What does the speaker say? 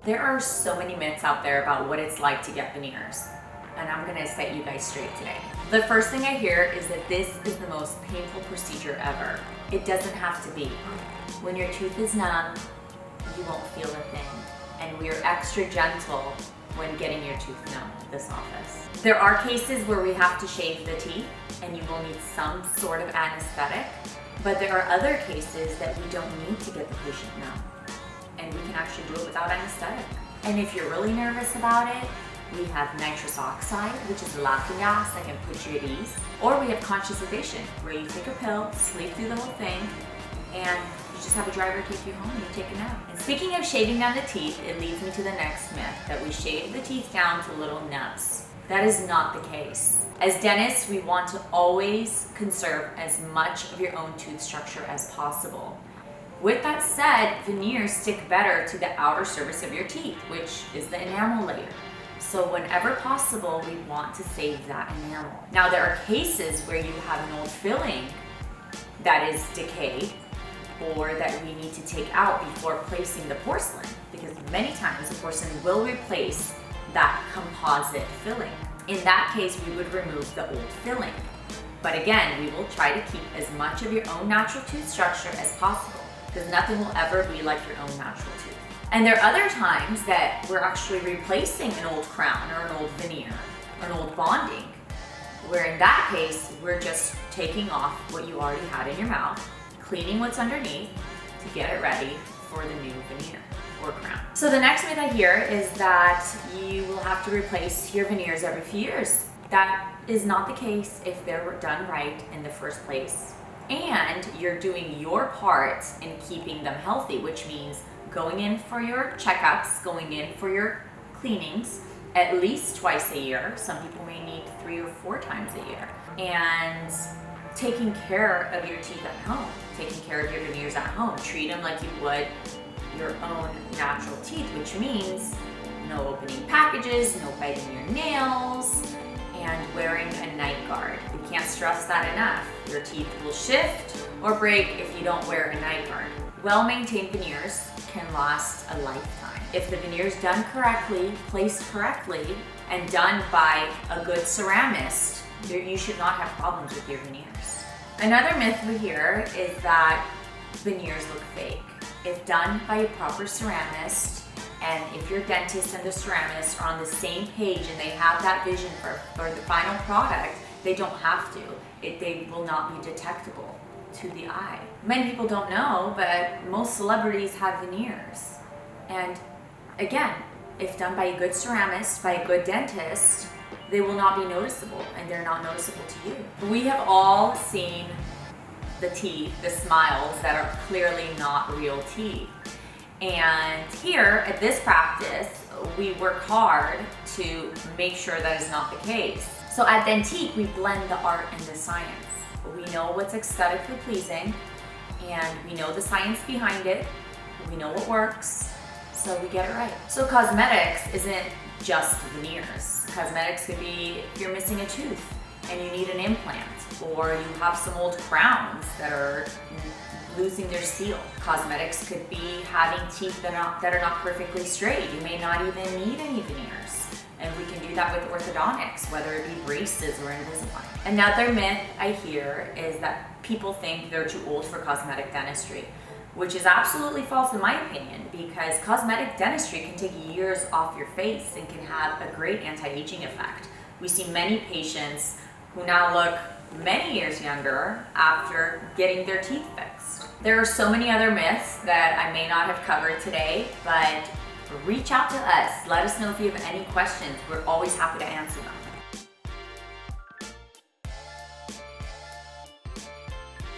There are so many myths out there about what it's like to get veneers, and I'm gonna set you guys straight today. The first thing I hear is that this is the most painful procedure ever. It doesn't have to be. When your tooth is numb, you won't feel a thing, and we're extra gentle when getting your tooth numb at this office. There are cases where we have to shave the teeth and you will need some sort of anesthetic, but there are other cases that we don't need to get the patient numb, and we can actually do it without anesthetic. And if you're really nervous about it, we have nitrous oxide, which is a laughing gas that can put you at ease, or we have conscious sedation, where you take a pill, sleep through the whole thing, and you just have a driver take you home and you take a nap. And speaking of shaving down the teeth, it leads me to the next myth, that we shave the teeth down to little nubs. That is not the case. As dentists, we want to always conserve as much of your own tooth structure as possible. With that said, veneers stick better to the outer surface of your teeth, which is the enamel layer. So whenever possible, we want to save that enamel. Now, there are cases where you have an old filling that is decayed or that we need to take out before placing the porcelain, because many times the porcelain will replace that composite filling. In that case, we would remove the old filling. But again, we will try to keep as much of your own natural tooth structure as possible, because nothing will ever be like your own natural tooth. And there are other times that we're actually replacing an old crown or an old veneer or an old bonding, where in that case, we're just taking off what you already had in your mouth, cleaning what's underneath to get it ready for the new veneer or crown. So the next myth I hear is that you will have to replace your veneers every few years. That is not the case if they're done right in the first place. And you're doing your part in keeping them healthy, which means going in for your checkups, going in for your cleanings at least twice a year. Some people may need 3 or 4 times a year. And taking care of your teeth at home, taking care of your veneers at home. Treat them like you would your own natural teeth, which means no opening packages, no biting your nails, and wearing a night guard. We can't stress that enough. Your teeth will shift or break if you don't wear a night guard. Well-maintained veneers can last a lifetime. If the veneer is done correctly, placed correctly, and done by a good ceramist, you should not have problems with your veneers. Another myth we hear is that veneers look fake. If done by a proper ceramist, and if your dentist and the ceramist are on the same page and they have that vision for the final product, they don't have to. They will not be detectable to the eye. Many people don't know, but most celebrities have veneers. And again, if done by a good ceramist, by a good dentist, they will not be noticeable, and they're not noticeable to you. We have all seen the teeth, the smiles that are clearly not real teeth. And here at this practice, we work hard to make sure that is not the case. So at Dentique, we blend the art and the science. We know what's aesthetically pleasing, and we know the science behind it. We know what works, so we get it right. So cosmetics isn't just veneers. Cosmetics could be if you're missing a tooth and you need an implant, or you have some old crowns that are losing their seal. Cosmetics could be having teeth that are not perfectly straight. You may not even need any veneers. And we can do that with orthodontics, whether it be braces or Invisalign. Another myth I hear is that people think they're too old for cosmetic dentistry, which is absolutely false in my opinion, because cosmetic dentistry can take years off your face and can have a great anti-aging effect. We see many patients who now look many years younger after getting their teeth fixed. There are so many other myths that I may not have covered today, but reach out to us. Let us know if you have any questions. We're always happy to answer them.